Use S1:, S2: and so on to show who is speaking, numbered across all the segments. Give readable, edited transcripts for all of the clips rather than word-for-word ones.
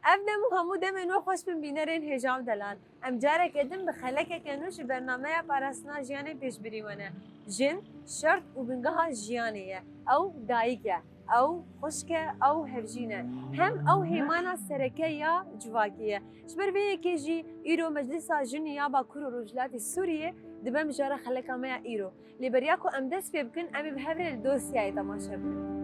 S1: ابدا مهمو دم نو خوش من بینرین هجام دلال ام جاره کدم بخلک کنوش برنامه پاراسنا جیانه پیش بریونه جن شرط و بنگاه جیانیه او دایکه او خشکه او هرجینه هم او هیمانا سرکه یا جواکیه شبر وی کیجی ایرو مجلس جن یا با کور رجلات سوریه دبم جاره خلک ما ایرو لیبریاکو ام دست بکن ام بهبر دوسیای تماشا بکن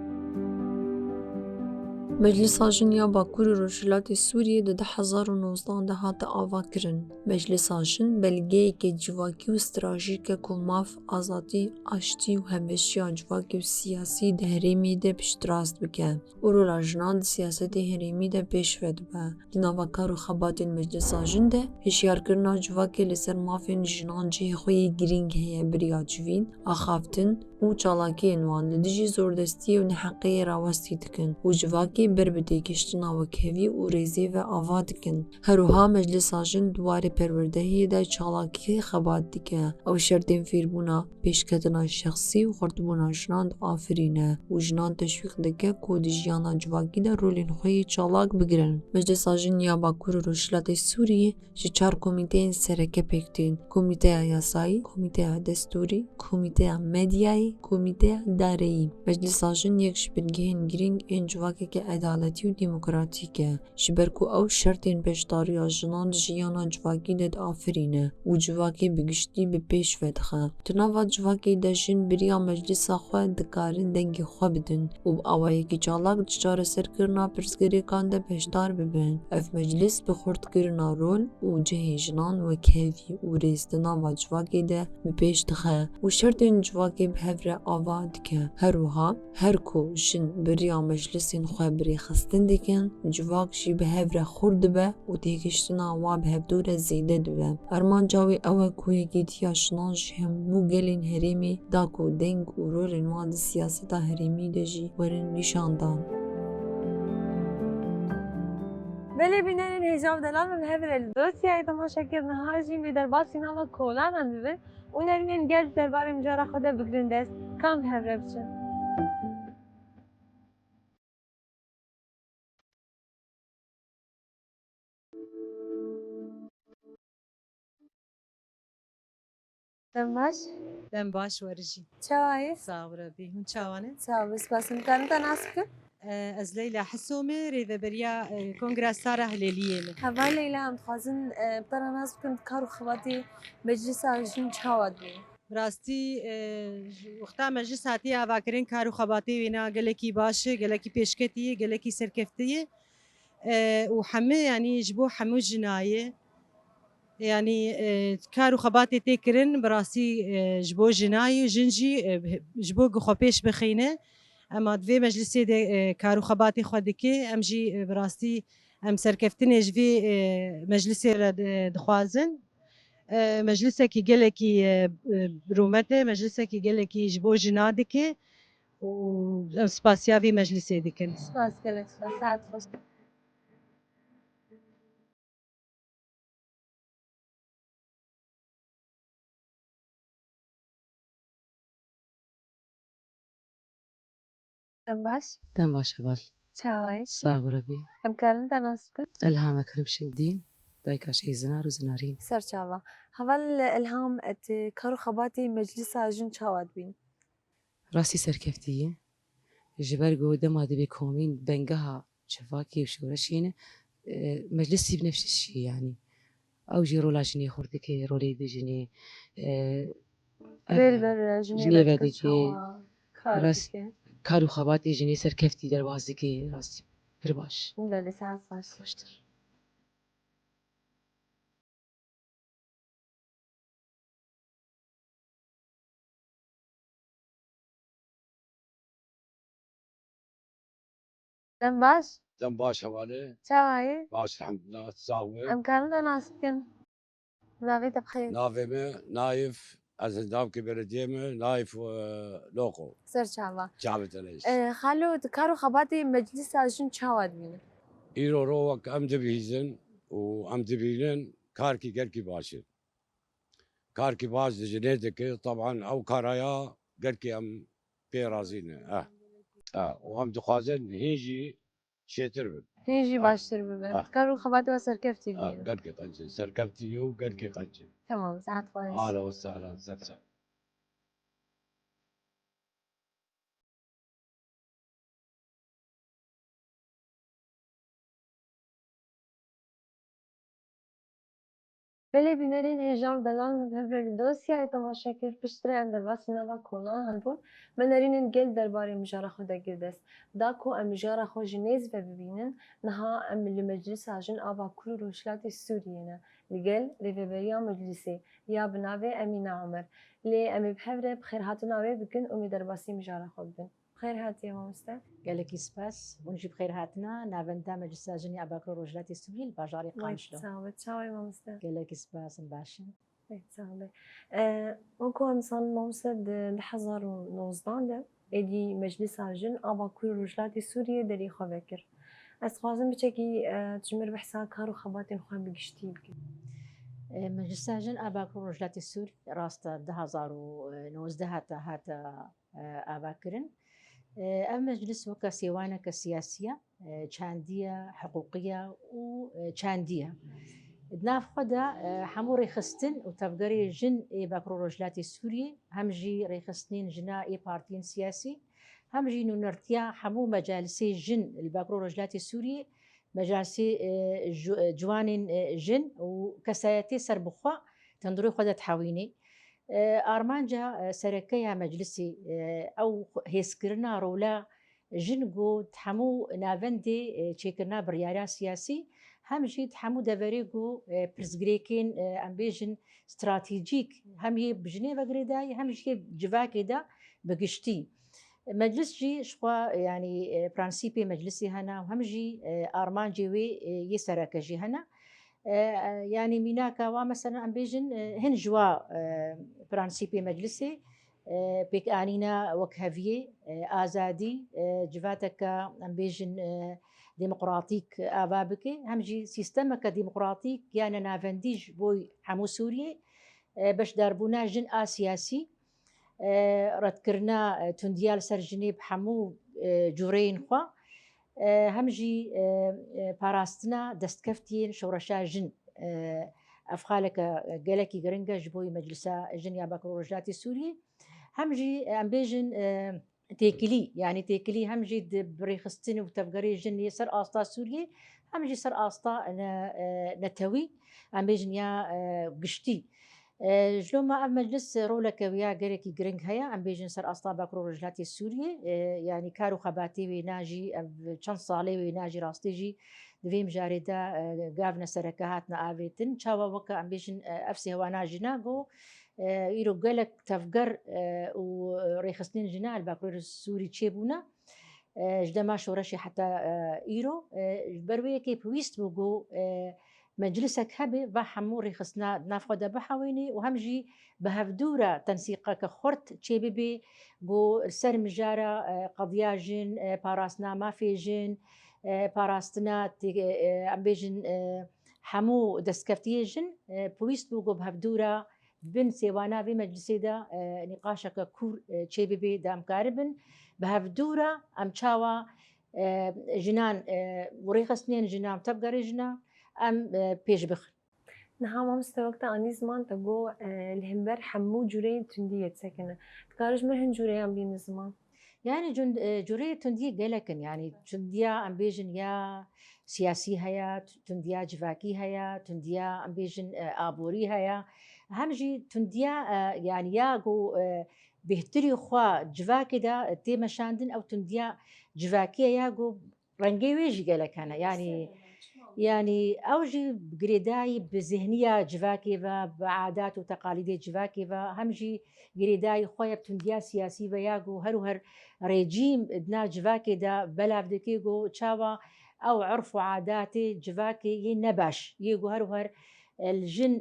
S2: مجلس جن باکوور و رژیلات سوریه ده 2019 ده هات آوا کرن. مجلس جن بلگه‌ای جواکی و استراتژیک که ماف آزادی، آشتی و همبستگی جواکی و سیاسی ده هرمی ده پشتراست بکن. او را جنان سیاست هرمی ده پیشود به. دنواکار و خبات مجلس جن ده هشیار کرنا جواکی لسر مافین جنان جه خوی گرینگ هی بریا جوین آخافتن و چالاکی انوان لدیجی زوردستی و نحقی راوستی دکن و جواکی بربدی گشتنا و کهوی و ریزی و آواد دکن. هروها مجلس جن دواره پروردهی ده چالاکی خبات دکه او شرطین فیربونا پیشکتنا شخصی و خردبونا جنان آفرینه و جنان تشویق دکه کود جیانا جواکی ده رولین خوی چالاک بگرن. مجلس جن یا باکور و رشلات سوریه چهار کمیته سرکه پکتین: کمیته یاسایی، کمیته دستوری، کمیته مدیایی، کمیته دارایی. مجلس جن یکش بنگهن گرینگ این جواکی که عدالتی و دموکراتیکه شبرکو او شرطین پشتاری جنان جیانا جواکی دد آفرینه و جواکی بگشتی به پیش فتخه. تناوات جواکی دشین بریا مجلس خواه دکارن دنگی خواه بدن و با آوایی که چالاک دچار سر کرنا پرسگری کانده پشتار ببین. اف مجلس بخورد کرنا رول و جه جنان و کهوی و ریزدنا و جواکی ده به پیش دخه و شرطین جواکی به هفره آواد که هروها هرکو جن بریا مجلسین خواه بری خستن دیکن جواک شی به هفره خورد به و دیگشتنا و به هفدور زیده دوه. ارمان جاوی اوه کوی گیتیا شنانش هم مو گلین هریمی داکو دنگ و رولین واد سیاستا هریمی دجی ورن نشاندان.
S1: ولی بینن هجاب دلال من هبل دوسیای تماشا کردن هاجین به دربار سینما کولان هم ببین اون نرین گل دربار مجارا خدا بگرین دست کام هبل بچن دماش
S3: دم باش ورجی
S1: چاوایس
S3: صاورة بي هون شاوانه
S1: چاویس بس امکان تناسب
S3: از لیلا حسومه ریو بریا کنگره ساره هلیلیه من
S1: هوا لیلا هم خوازن بطرا ناس بکن کارو خواتي مجلس عشان چاواد بي
S3: براستی وقتا مجلس هاتی آواکرین کارو خباتی وینا گلکی باشه گلکی پیشکتیه گلکی سرکفتیه و همه يعني جبو حمو جناية يعني كارو خباتي تكرن براسي جبو جناية جنجي جبو خبيش بخينة اما دوی مجلسی ده کارو خباتی خودکی ام جی براستی ام سرکفتنی جوی مجلسی را دخوازن مجلسی کی گله کی رومته مجلسی کی گله کی جبو جنادکی و ام سپاسیاوی مجلسی دکن
S1: سپاس گلک سپاس ساعت خوش دماش
S4: دم باش هبال
S1: چاوایس
S4: صابرة بي
S1: امکان تناسب
S4: الهام أكرم شدين دايكاش أي زنار وزنارين
S1: سر چاوا هوا الهام ات کارو خواتي مجلس عشان چاواد بين
S4: راسي سركفتية جبر جودة ما دبي كومين بنجها شفاكي وشورشينة مجلسي بنفس الشيء يعني أو جي رولا جني خردكي رولي دي جني
S1: بر
S4: جني
S1: جنيبت
S4: بدكي راس
S1: كاردك
S4: كارو خباتي جني سركفتي دروازكي راسي برباش
S1: ولا لساعة فاش
S4: باشتر
S1: دم باش
S5: دم باش حواله
S1: چاوای
S5: باش الحمد لله تساوي
S1: امکان تناسب لاغيت بخير
S5: نافمه نايف از دامك بلديمه نايف لوقو
S1: سر چاوا
S5: جابت ليش
S1: خالو کارو خواتي مجلس عشان چاواد بين
S5: ايرو روك ام دبيزن وام دبيلن كاركي قركي باشر كاركي باش جنيدك طبعا او كارايا قركي ام بيرازينه وام دخازن هيجي شيتر
S1: هيجي باشتر ببن كارو خباتي وسركفتي بيه
S5: قرقي قنجة سركبتي وقرقي قنجة.
S1: تمام ساعات كويس
S5: أهلا وسهلا سرسب.
S1: بله بینرین هجام دلان هفر دوسیا تماشا کرد پشتره اندرواسی نوا کلا هنبون منرین گل درباره مجاره خود گردست داکو ام مجاره خود جنیز و ببینن نها ام لمجلس آجن آوا کرو روشلات سوریه نه لگل ریوبریا مجلسی یا بناوه امین عمر لی ام بحفره بخیر هاتو ناوه بکن امی درباسی مجاره خود بن بخیر هاتی ما مسته
S6: قالك سباس ونجي بخير هاتنا نافندا مجلس جني أباكرو رجلاتي سوري الباجاري قامشلو
S1: سلامت شاوی ما مسته
S6: قالك سباس باشن
S1: سهلة. وكو مثلا موسد لحظر ونوزدان ده ادي مجلس عجن أبا كل رجلات سوريا دري خبكر. از خوازم بچکی تجمر بحثا کارو خباتین خواه بگشتی بکن.
S6: مجلس جن أباكرو رجلاتي سوري راستا دهزارو نوزده هاتا أباكرن أم مجلس وكا سيوانا كسياسية چاندية حقوقية وچاندية دناف خدا حمو ريخستن وتفقري جن باكرو رجلاتي سوري همجي ريخستنين جنا بارتين سياسي همجي نرتيا حمو مجالسي جن الباكرو رجلاتي سوري مجالسي جوانين جن وكسايتي سربخوا تندري خدا تحاويني أرمانجا سركيا مجلسي أو هيسكرنا رولا جنگو تحمو نافندي تشيكرنا بريارا سياسي همجي تحمو دافريغو برزغريكين امبيجن استراتيجيك همي بجنيفا غريداي همجي جواكي دا بقشتي مجلس جي شخوا يعني برانسيبي مجلسي هنا وهمجي ارمان جيوي يسرك جي هنا يعني ميناكا ومثلا امبيجن هن جوا برانسيبي مجلسي بيك آنينا وكهفية آزادي جفاتك أمبيجن ديمقراطيك آبابك همجي سيستمك ديمقراطيك يعني نافنديج بوي حمو سوريا باش داربونا جن سياسي ردكرنا تنديال سرجنيب حمو جورين خوا همجي باراستنا دستكفتين شورشا جن أفخالك قالكي قرنجا جبوي مجلسة جن يا باكرو رجلاتي سوري همجي أمبيجن تيكلي يعني تيكلي همجي بريخستين وتفقري جن يسر آستا سوريا همجي سر آستا نتوي أمبيجن يا قشتي جلوما أم مجلس رولك ويا قريكي قرنج هيا أمبيجن سر آستا باكرو رجلاتي سوريا يعني كارو خباتي ويناجي چند صالي ويناجي راستيجي دویم جاری دا گاونا سرکهاتنا آویتن چاوا وکا امبیشن افسی هوانا جناغو ایرو گلک تفگر و ریخستین جنا الباكرور السوري تشيبونا جدما شورشي حتى ايرو برويه كي بويست بوغو مجلسك هبي بحمو ريخصنا نافقدا بحويني وهمجي بهفدورة تنسيقا كخورت تشيبي بي جو سر مجارة قضياجن باراسنا ما فيجن باراستنا أمبيجن حمو دسكفتيجن بويست بوغو بهفدورة بن سيوانا في مجلسي دا نقاشك كور تشيبي بي دام كاربن بهفدورة أمشاوا جنان وريخ سنين جنان تبقى رجنا أم بيش بخ
S1: نها ما مستوقت أني زمان تجو الهمبر حمو جوري تندية سكنة تكارج مرهن جوري أم بين زمان
S6: يعني جوري تندية قلكن يعني تندية أم بيجن يا سياسي هيا تندية جفاكي هيا تندية أم بيجن آبوري هيا همجي تندية يعني يا جو بهتري خوا جفاكي دا تيما شاندن أو تندية جفاكي يا جو رنجي ويجي قلكنا يعني أوجي بقريداي بذهنية جفاكيفا بعادات وتقاليد جفاكيفا همجي قريداي خويا بتنديا سياسي بياغو هر ريجيم ادنا جفاكي دا بلاف دكيغو تشاوا أو عرف وعاداتي جفاكي ينباش يغو هر الجن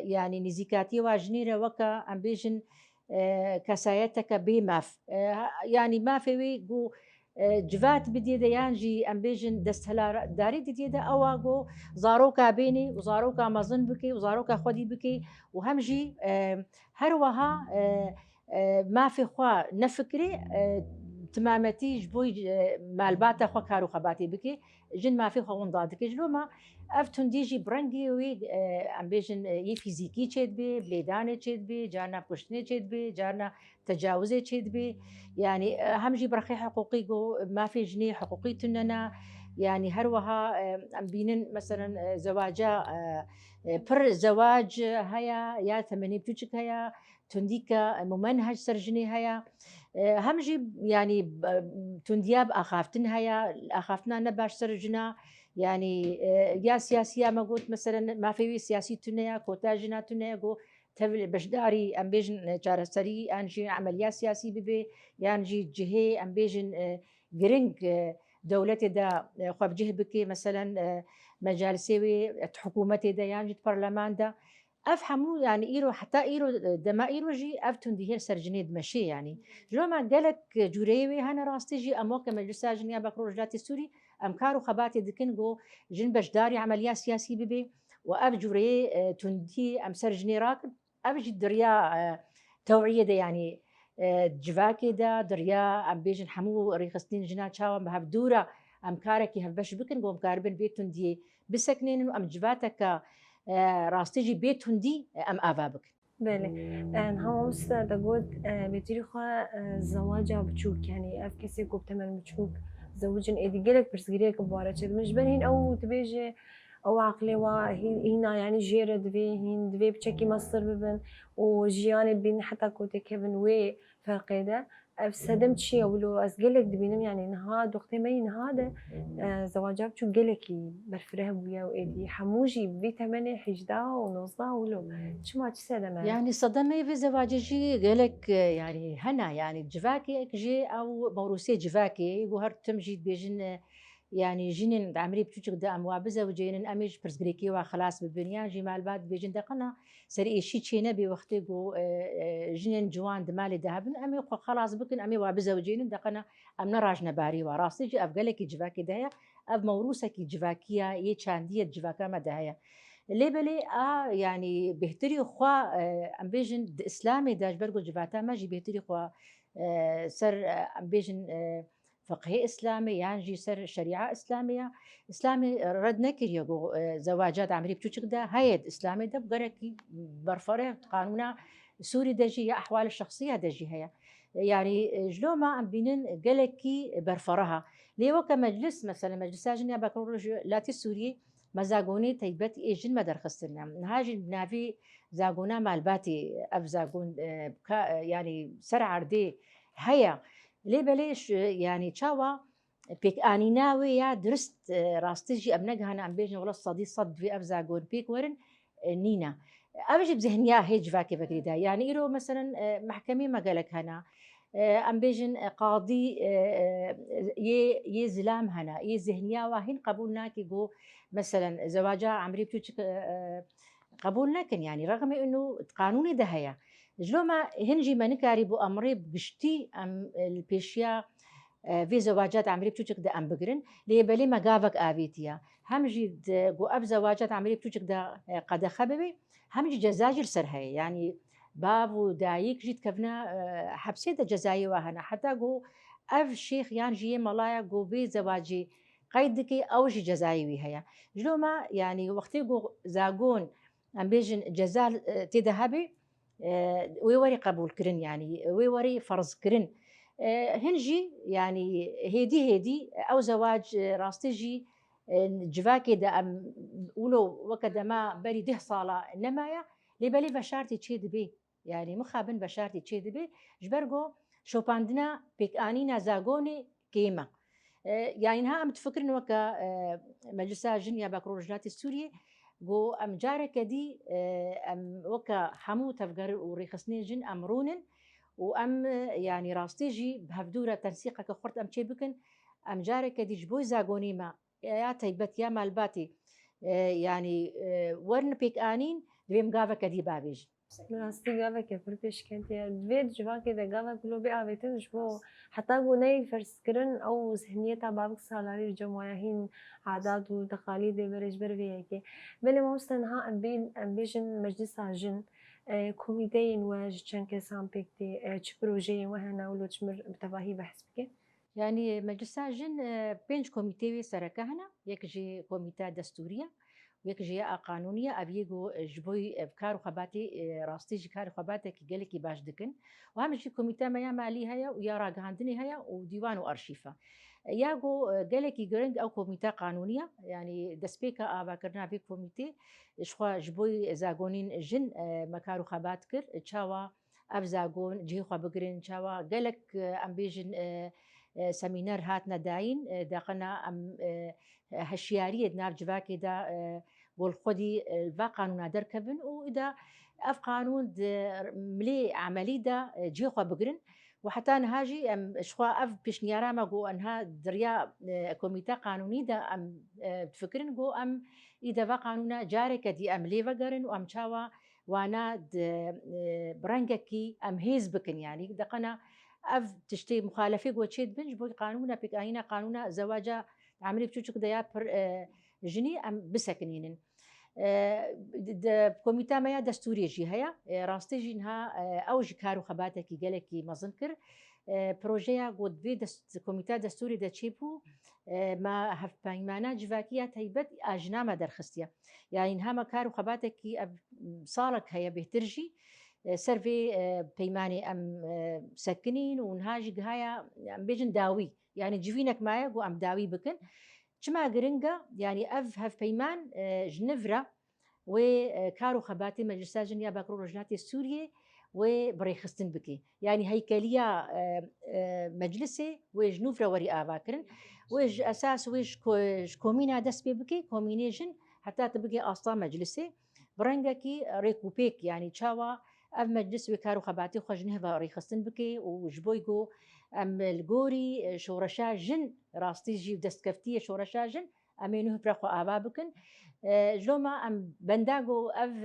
S6: يعني نزيكاتي واجنيرة وكا أمبيجن كسايتك بماف يعني ما في جو جفات بدي يانجي أمبيجن دستهلا داري دي أواجو زاروكا بيني وزاروكا مازن بكي وزاروكا خودي بكي وهمجي هروها ما في خوا نفكري تمامەتی ji بۆی malbata xwe kar û xebatê bike jin mafê xwe winda dike ji ma ev tundî jî birengê wê em bêjin yê fîzîkî çê dibê lêdanê çê dibê carna kuştinê çê dibê carna tecawuzê çê dibê yani hem jî birxê heqûqî got mafê jinê heqûqî tunena yani her wiha em bînin meselen zewaca pir zewac heye ya temenî biçûk heye tundîka mumenhec ser jinê heye hem jî yani tundiya bi axaftin heye axaftina ne baş ser jina yani ya siyasiya me got meselen mafê wî siyasî tuneya kota jina tuneya got tev beşdarî em bêjin çareserî yan jî emeliya siyasî bibe yan jî cihê em bêjin giring dewletê de xwe bi cih bike meselen mecalisê wê hikûmetê de yan jî parleman de ev hemû yani îro heta îro dema îro jî ev tundî her ser jinê dimeşê yani ji me gelek cûreyê wê hene rastî jî em weke Meclisa Jiniya Bakrojatê Sûrî em kar û xebatê dikin got jin beşdarî emeliya siyasî bibe û ev cûreyê tundî em ser jinê rakin ev jî diriya tewiyê de yani civakê de diriya em bêjin hemû rêxistinên jina çawan bi hevdûra em karekî hevbeş bikin got em karibin bê tundiyê biseknênin û em civateka rastî jî bê tundî em ava bikin.
S1: بله هەمامۆستا دەگوت بێتری خوا زەواجا بچووک یعنی ئەف کەسێک گوتەمەن بچووک زەوجن ئێدی گەلێک پرسگیرەیەکە بوارە چێت مش بەر هین ئەو دبێژێ ئەو عقلێوە هینا ینی ژێرە دەبێ هین دەبێ بچەکی مەستر ببن و ژیانێ بین حتا کۆتێکە بن وێ فەرقێدە ئەف سەدەم چییە ولۆ ئەس گەلێک دبینم یعنی نها دختێمەی نهادە زەواجا بچوو گەلێکی بەرفرە هەبووە و ئێدی هەمووژی بێ تەمەنێ حیجدا و نۆزدا ولۆ چما چ سەدەمە
S6: يعني صدمة في زواجي قالك يعني هنا يعني جفاكي جي أو موروسية جفاكي وهر تمجي بيجن يعني جنين عمري بتوجك دا أموابزة وجينن أميج برزقريكي وخلاص ببنيان جي مال بعد بيجن دقنا سري شي تشينا بوقتي جو جنين جوان دمالي دهبن أمي خلاص بكن أمي وابزة وجينن دقنا أمنا راجنا باري وراسي جي أفقالك جفاكي دهيا أف موروسك جفاكية يتشاندية جفاكا ما دهيا ليبلي يعني بهتري خوا ام بيجن اسلامي داش برجو جباتا ماجي بهتري خوا سر ام بيجن فقه اسلامي يعني جي سر شريعه اسلاميه اسلامي رد نكريو زواجات عمري بتوشك ده هيد اسلامي ده بقركي برفره قانونا سوري دجي احوال الشخصيه دجي هي يعني جلو ما ام بينن قالكي برفرها ليو كمجلس مثلا مجلس جنيا بكرولوج لاتي سوري ما زاغوني تيبت ايجن ما درخستنا نهاجي نافي زاغونا مالباتي اف زاغون يعني سرع عردي هيا لي بليش يعني تشاوا بيك اني ناوي يا درست راستيجي ابنك هنا ام بيجن ولا صدي صد في اف زاغون بيك ورن نينا ابجي بذهنيا هيج فاكي فكريدا يعني ايرو مثلا محكمه ما قالك هنا ام بيجن قاضي ي زلام هنا ي ذهنيا واهن قبولنا كي جو مثلا زواجها عمري بتوجك قبول لكن يعني رغم انه قانوني ده هيا جلو ما هنجي ما نكاري بو امري بقشتي ام البيشيا في زواجات عمري بتوجك ده ام بقرن لي بلي ما قافك افيتيا هم جي جو اب زواجات عمري بتوجك ده قد خببي هم جي جزاجر سر هي يعني باب ودايك جيت كفنا حبسي ده جزاي وهنا حتى جو اف شيخ يعني جي ملايا جو بي زواجي قيدكي او جي جزاي وهي جلو ما يعني وقتي جو زاغون ام بيجن جزاء تذهبي ويوري قبول كرن يعني ويوري فرض كرن هنجي يعني هيدي او زواج راستيجي جواكي دا ام ولو وكذا ما بري ده صاله نمايا لبلي بشارتي تشيد بي يعني مخابن بشارتي تشيد بي جبرجو شوباندنا بيك انينا زاغوني كيما يعني ها ام تفكرن وكا مجلس جنيا باكروجات السوري جو ام جارك دي ام وكا حمو تفقر وريخسنين جن امرونن وام يعني راستيجي بهفدوره تنسيقك خرط ام تشيبكن ام جارك دي جبوي زاغوني ما يا تيبت يا مالباتي يعني ورن بيك انين دويم غافك دي بابيج
S1: راستی گاوه که پر پیش کنتی دوید جوان که دگاوه کلو بی آویتن جبو حتی گونه فرس کرن او ذهنیت بابک سالاری جمعه هین عادات و تقالید برش برویه که ولی ما استنها ام بیشن مجلس جن کمیته و چند کسان پیکتی چه پروژه و هنر ولو چمر بتواهی بحث بکه
S6: يعني مجلسا جن بينج كوميتي سركه هنا يك جي كوميتا دستورية ويك جي قانونية أبيجو جبوي بكارو خباتي راستي جي كارو خباتي كي قالك باش دكن وهم جي كوميتا ما مالي هيا ويا راقهاندني هيا وديوان وأرشيفة ياغو قالك جرينج أو كوميتا قانونية يعني دسبيكا آبا كرنا بي كوميتي شخوا جبوي زاغونين جن مكارو خبات كر تشاوا أبزاغون جي خوا بقرين تشاوا قالك أم بيجن سمينار هاتنا داين داقنا ام هشيارية ناف جواكي دا بول خودي الفا قانونا دركبن وإذا اف قانون ملي عملي دا جيخوا بقرن وحتى نهاجي ام شخوا اف بيشنيارا ما جو انها دريا كوميتا قانوني دا ام تفكرن جو ام اذا فا قانونا جارك دي ام لي فقرن وام شاوا وانا برنجكي ام هيز بكن يعني دقنا اف تشتي مخالفه وتشيد بنج بو قانونا بك هنا قانونا زواجا عملي بتشوك ديا جني ام بسكنين كوميتا ما دستوري جي هيا راستي جينها اوج كارو خباتك قالكي مزنكر بروجيا قد في كوميتا دستوري دا تشيبو ما هف بايمانا جواكيا تيبت اجنامه درخستيا يعني انها ما كارو خباتك صالك هيا بهترجي سرفي بيماني ام سكنين ونهاجي هايا ام بيجن داوي يعني جفينك معايا جو ام داوي بكن شما قرنقا يعني اف هف بيمان جنفرة وكارو خباتي مجلسا جنيا باكرو رجلاتي السورية وبريخستن بكي يعني هيكلية مجلسي وجنوفرة وري آباكرن ويج أساس ويج كومينا دس بكي كومينيجن حتى تبقي أصلا مجلسي برنجكي ريكوبيك يعني تشاوا اف مجلس وكارو خباتي خجنه بريخستن بكي وجبويجو ام الجوري شورشا جن راستي جي دستكفتيه شورشا جن امينو برخو ابابكن جلوما ام بنداغو اف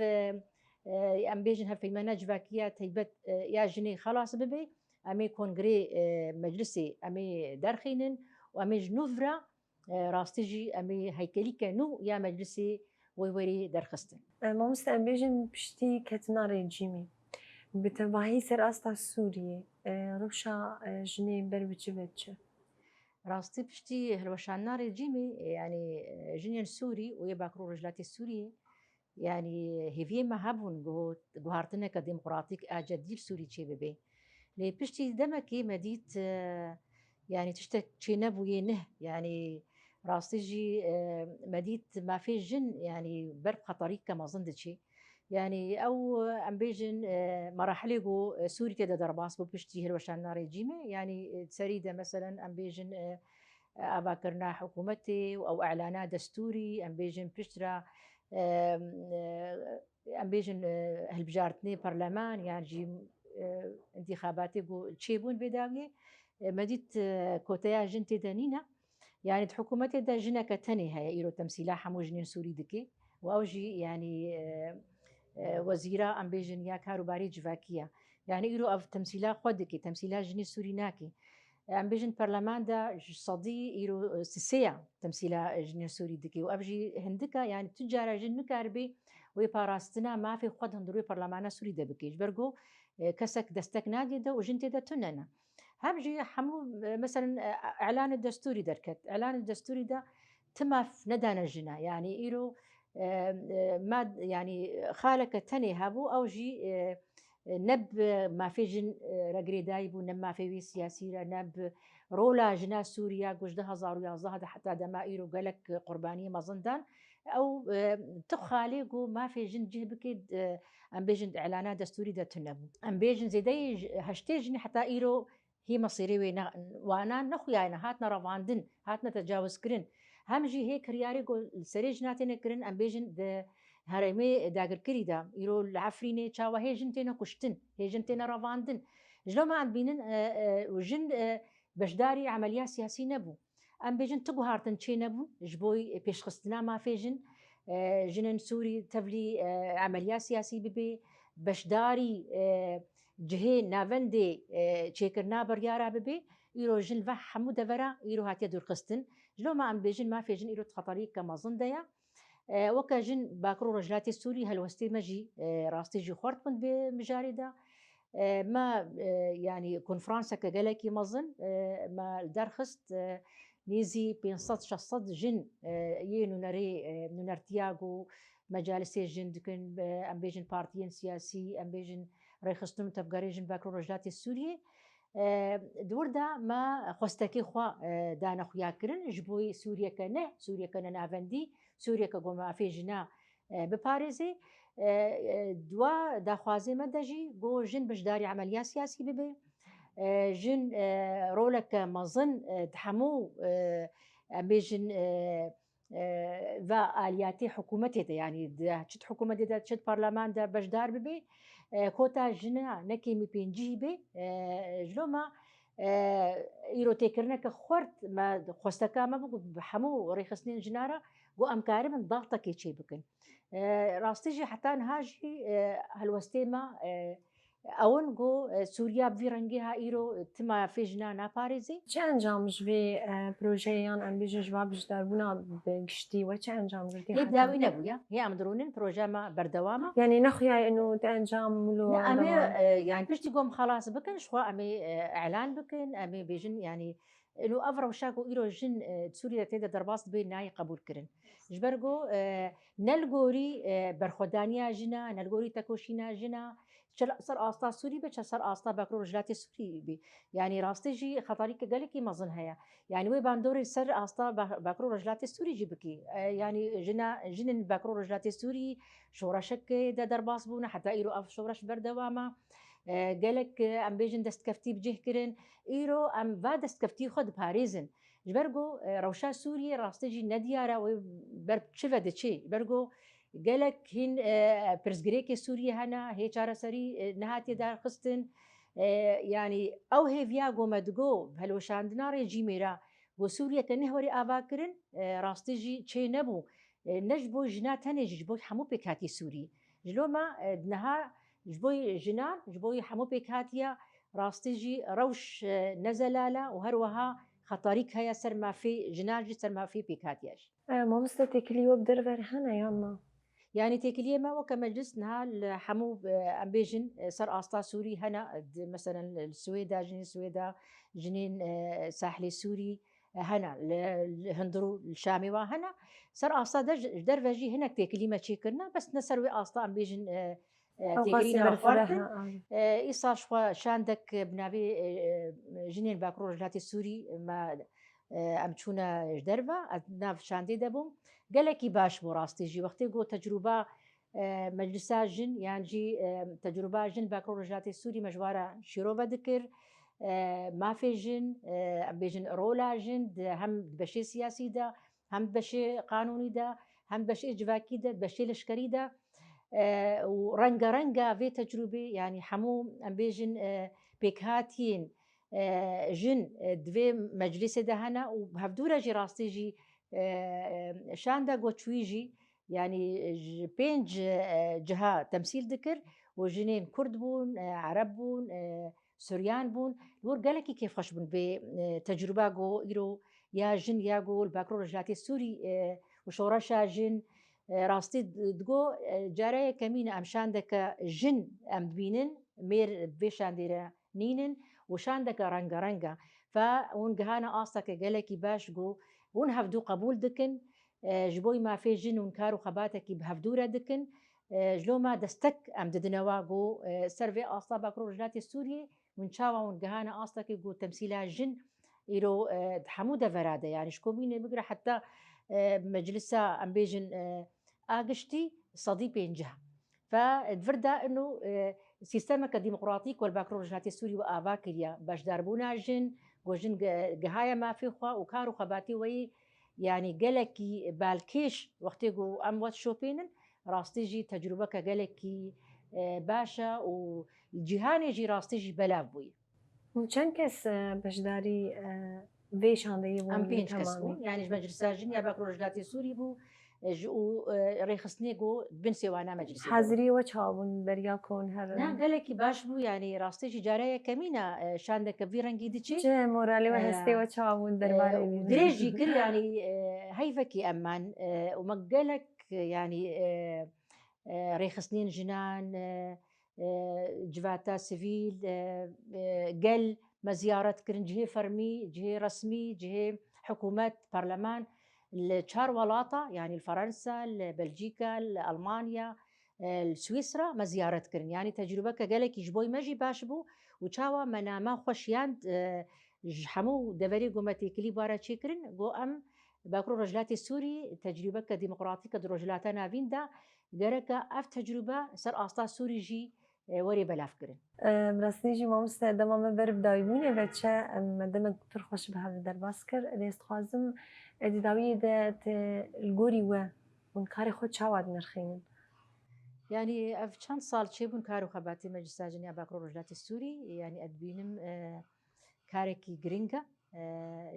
S6: ام بيجن هف المناج فاكيا تيبت يا جني خلاص ببي امي كونغري مجلسي امي دارخينن وامي جنوفرا راستي جي امي هيكليكا نو يا مجلسي ويوري درخستن
S1: مامۆستا ئەم بێژن پشتی کەتنا ڕێجیمی بتەواهی سەر ئاستا سووریێ ڕەوشا ژنێ بەر بچێت چە
S6: راستي بشتي هلوشانا ريجيمي يعني جنين سوري ويا باكرو رجلاتي السورية يعني هيفي ما هابون جوهارتنا كديمقراطيك اجدير سوري تشي ببي لي بشتي دمكي مديت يعني تشتك تشي نبوي نه يعني راستي جي مديت ما في جن يعني برقة طريق كما ظندتشي يعني او ام بيجن مراحل جو سوري كده درباس بشتي هلوشانا ريجيمي يعني تسريده مثلا ام بيجن أباكرنا حكومتي أو إعلانات دستوري أم بيجن بشترا أم بيجن هالبجارتني برلمان يعني جي انتخاباتي جو تشيبون بداوي مديت كوتايا جنتي دانينا يعني حكومتي دا جنا كتني هي إيرو تمثيلا حمو جنين سوري دكي وأوجي يعني وزيرة أم بيجن يا كاروباري جواكيا يعني إيرو أف تمثيلا خودكي تمثيلا جنين سوري ناكي ام بيجن برلمان دا صدي ايرو سيسيا تمثيلا جنين سوري دكي وابجي هندكا يعني تجارة جن مكاربي ويباراستنا ما في خود هندروي برلمان سوري دا بكيش برغو كسك دستك نادي دا وجنتي دا تننا همجي حمو مثلا اعلان الدستوري دركت اعلان الدستوري دا تماف ندانا جنا يعني ايرو ما يعني خالك تني هابو او جي نب ما في جن رجري دايبو نب ما في سياسي نب رولا جنا سوريا جوج ده هزار يا زهد حتى دمائر وقالك قربانية ما زندان أو تخالي جو ما في جن جه بكيد أم بيجن إعلانات دستوري ده تنبو أم بيجن زيدي هشتيجني حتى إيرو هي مصيري وانا نخويا أنا هاتنا رفاندن هاتنا تجاوز كرن همجي هيك رياري جو سريجناتنا كرن أم بيجن ده هرمي داگر كري دا يرو العفريني تشاوا هي جنتينا كشتن هي جنتينا رافاندن جلو ما عم بينن وجن بشداري عمليات سياسية نبو ام بيجن تقو هارتن تشي نبو جبوي بيش خستنا ما في جن جنن سوري تبلي عمليات سياسية ببي بشداري جهي نافندي تشيكرنا بريارا ببي يرو جن فح حمو دفرا يرو هاتيا دور خستن جلو ما عم بيجن ما في جن يرو خطري كما ظنديا وكجن باكرو رجلاتي السوري هالوستي مجي راستي جي خورت كنت بمجاري دا ما يعني كونفرانسا كجلكي مظن ما درخست نيزي بين صد شصد جن ينو نري نرتياغو مجالس جن دكن ام بيجن بارتيين سياسي ام بيجن ريخستم تبقاري جن باكرو رجلاتي السورية دور دا ما خستكي خوا دانا خويا كرن جبوي سوريا كنه سوريا كنه نافندي سوريا كقوم في جنا بباريزي دوا داخوازي مدجي جو جن بجداري عمليات سياسي ببي جن رولك مظن تحمو بيجن va آلياتي حكومتي يعني دا تشد حكومتي دا تشد برلمان دا بجدار ببي كوتا جنا نكي مي بينجي بي جلو ما إيرو تكرنا كخورت ما خوستكا ما بقول بحمو ريخسنين جنارة جو أمكاري من ضغطة كي شي بكن راستيجي حتى نهاجي هالوستيما اون جو سوريا بفيرنجيها ايرو تما في جنانا باريزي
S1: چه انجام جوی پروژه‌یان ام بیجن جواب جداربونا بگشتی و چه انجام جدی
S6: هي بداوي نبويا هي امدرونين بروجا ما بردوامه
S1: يعني نخيا انه تنجام ملو
S6: لا امي يعني باش تقوم خلاص بكن شخوا امي اعلان بكن امي بيجن يعني انه افرا وشاكو ايرو جن سوريا تيدا درباس بين ناي قبول كرن جبرغو نلغوري برخدانيا جنا نلغوري تكوشينا جنا سر آستا سوري بچ سر آستا بكرو رجلات سوري بي يعني راستجي خطريك قالك ما ظن هيا يعني وي باندوري سر آستا بكرو رجلات سوري جيبكي يعني جنن بكرو رجلات سوري شورشك دا درباس بونا حتى ايرو اف شورش بردوامه قالك ام بيجن دست كفتي بجه كرن ايرو ام با دست كفتي خد باريزن جبرغو روشا سوري راستجي نديارا وبرب شفدتشي برغو قالك هين برزجريك سوريا هنا هي شارة سري نهاتي دار خستن يعني او هي فياغو مدغو هلوش عندنا ريجي ميرا وسوريا كنهوري اباكرن راستجي تشي نبو نجبو جنات هني جبو حمو بكاتي سوري جلو ما دنها جبوي جنان جبوي حمو بكاتيا راستجي روش نزلالا وهروها خطاريك هيا سر ما في جناجي سر ما في بكاتياش
S1: ما مستتكليو بدربر هنا ياما
S6: يعني تيكليه ما وكمجلس نها حمو امبيجن سر استا سوري هنا مثلا السويدا جنين السويدا جنين ساحلي سوري هنا الهندرو الشامي وهنا سر استا درفجي هنا تيكلي ما تشيكرنا بس نسروي استا امبيجن تيكلينا خورتن إيصا شوا شاندك بنابي جنين باكرو رجلاتي السوري ما أمشونا جدربا ناف شاندي دبوم قالكي باش براستي جي وقتي جو تجربة مجلسا جن يعني جي تجربة جن باكرو رجلاتي السوري مجوارة شيروبا ذكر ما في جن بيجن رولا جن هم بشي سياسي دا هم بشي قانوني دا هم بشي إجواكي دا بشي لشكري دا ورنجا في تجربة يعني حمو أم بيجن بيكهاتين جن دوي مجلس دهنا وبهفدورة جي راستي جي شاندا قوتشويجي يعني بينج جهة تمثيل ذكر وجنين كرد بون عرب بون سوريان بون الور قالكي كيف خش بون بتجربة جو إيرو يا جن يا جو الباكرو رجلاتي السوري وشورشا جن راستي دقو جارية كمينة أم شاندك جن أم بينن مير بيشانديرا نينن وشاندك رنجا فونجهانا آستك قالكي باش جو ونهفدو قبول دكن جبوي ما في جن ونكارو خباتك بهفدورة دكن جلو ما دستك أم ددنوا جو سرفي آستا باكرو رجلاتي السوري ونشاوا ونجهانا آستك جو تمثيلها جن إيرو حمودة فرادة يعني شكومين بقرا حتى مجلسة أم بيجن آغشتي صدي بينجها فدفردا إنه سيستم كديمقراطيك والباكرو رجعتي السوري وآفاكريا باش داربونا جن وجن جهاية ما في خوا وكارو خباتي وي يعني قالكي بالكيش وقت جو أموات شوبينن راستيجي تجربة كقالكي باشا والجهاني جي راستيجي بلابوي
S1: وچند کس بشداری ویشانده یبون
S6: ام بينج كسبو يعني مجلس جن يا باكرو رجعتي السوري بو جو ريخصني جو بنسي وانا مجلس
S1: حضری و چابون بریا کن هر
S6: لا قالك باش بو يعني راستي جارية كمينة شاندك في رنجي ديتشي
S1: چه مورالی و هستی و چابون درباره
S6: دريجي كل يعني هيفكي أمان وما قالك يعني ريخصنين جنان جواتا سیویل گل ما زیارت کردن جهه فرمی جهه رسمی جهه حکومت برلمان الشار ولاطة يعني فرنسا بلجيكا ألمانيا سويسرا ما زيارت كرن يعني تجربة كجالك يجبوي ماجي باشبو وشاوا مناما خوشيان حمو دبري قومتي كلي بارا تشيكرن جو أم باكرو رجلاتي السوري تجربة كديمقراطية كدرجلاتنا فيندا جركا أف تجربة سر أستا سوري جي وري بلاف كرن
S1: براسنيجي ماموستا دما ما برب دايبوني وچه مدام پر خوش به هف در باسکر لیست خازم ادی داوی ده الگوری و من کاری خود چاواد نرخين
S6: يعني في كان صار شيبون كارو خباتي مجلس ساجني أباكرو رجلات السوري يعني أدبينم كاركي جرينجا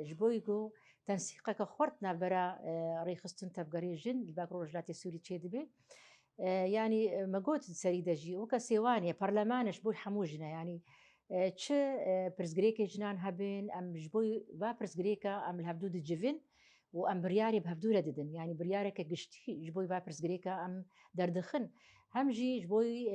S6: جبويجو تنسيقك خورتنا برا ريخستن تبقري جن الباكرو رجلات السوري تشيدبي يعني ما قلت سريدة جي وكا سيوانيا برلمان جبوي حموجنا يعني تش برزغريكا جنان هبين أم جبوي با برزغريكا أم الهبدود الجفن وأم برياري بهبدولة ددن يعني بريارك قشتي جبوي با برزغريكا أم دردخن هم جي جبوي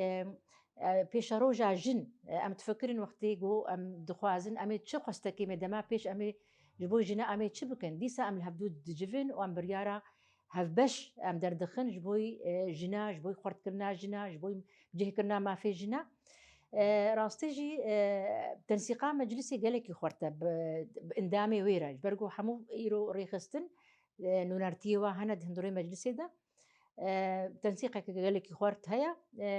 S6: بيش روجا جن أم تفكرين وقتي جو أم دخوازن أمي تش خستكي مدما بيش أمي جبوي جنا أمي تش بكن ديسا أم الهبدود الجفن وأم بريارا هفبش أم دردخن جبوي جنا جبوي خورت كرنا جنا جبوي بجه كرنا ما في جنا راستيجي تنسيقا مجلسي قالك خورتا باندامي ويراج برقو حمو ايرو ريخستن نونارتيوا هند هندوري مجلسي ده تنسيقا قالك خورت هيا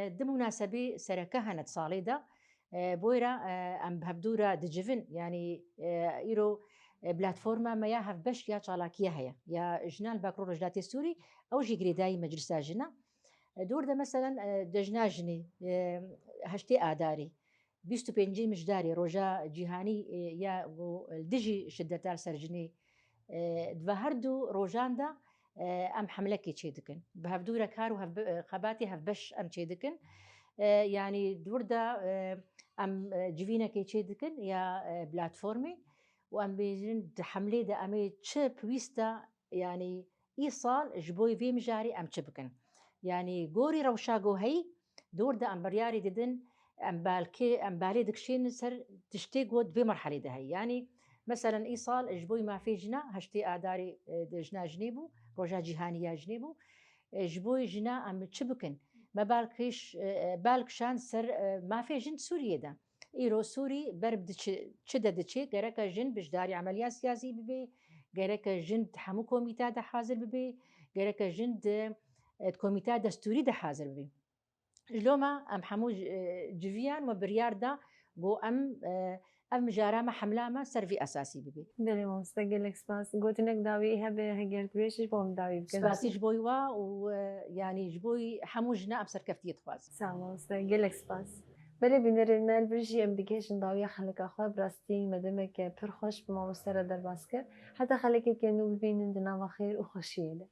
S6: دمناسبي سركه هند صاليدا بويرا ام بهبدورا دجفن يعني ايرو بلاتفورما ما ياهف بش يا شالاكيا هيا يا جنال باكرو رجلاتي السوري او جي قريداي مجلس جنا دور ده مثلا دجناجني هشتي آداري بيستو بينجي مجداري رجاء جيهاني يا الدجي شدتار سرجني دفهردو روجان دا ام حملكي تشيدكن بهفدورا كارو خباتي هفبش ام تشيدكن يعني دور دا ام جيفينا كي تشيدكن يا بلاتفورمي وام بيجن حملي دا امي تشب ويستا يعني ايصال جبوي في مجاري ام تشبكن يعني جوري روشاجو هي دور ده ام برياري ددن ام بالكي ام بالي دكشين سر تشتي قود في مرحله ده هي يعني مثلا ايصال اجبوي ما في جنا هشتي اداري جنا جنيبو روجا جهانيه جنيبو اجبوي جنا ام تشبكن ما بالكيش بالكشان سر ما في جن سوريا ده ايرو سوري برب تشدد تشي غيرك جن بجداري عمليات سياسيه ببي غيرك جن تحمو كوميتا ده حاضر ببي غيرك جن كوميتا دستوري ده حاضر ببي جلوما ام حمو جفيان وبريار دا بو ام جارامة حملامة سرفي اساسي ببي
S1: بله ماموستا گلک سپاس گوتنک داوی هبه هگرت ویشش بام داوی بکن
S6: سباسي جبوي وا ويعني جبوي حمو جنا ام سركفتي تخواز
S1: سلام ماموستا گلک سپاس بله بینرین مال برشی امدیکیشن داوی خلق آخوا براستی مدام که پر خوش به ماموستا را در باس کرد حتی خلقی که نو ببینن دنوا خیر و خوشیه ده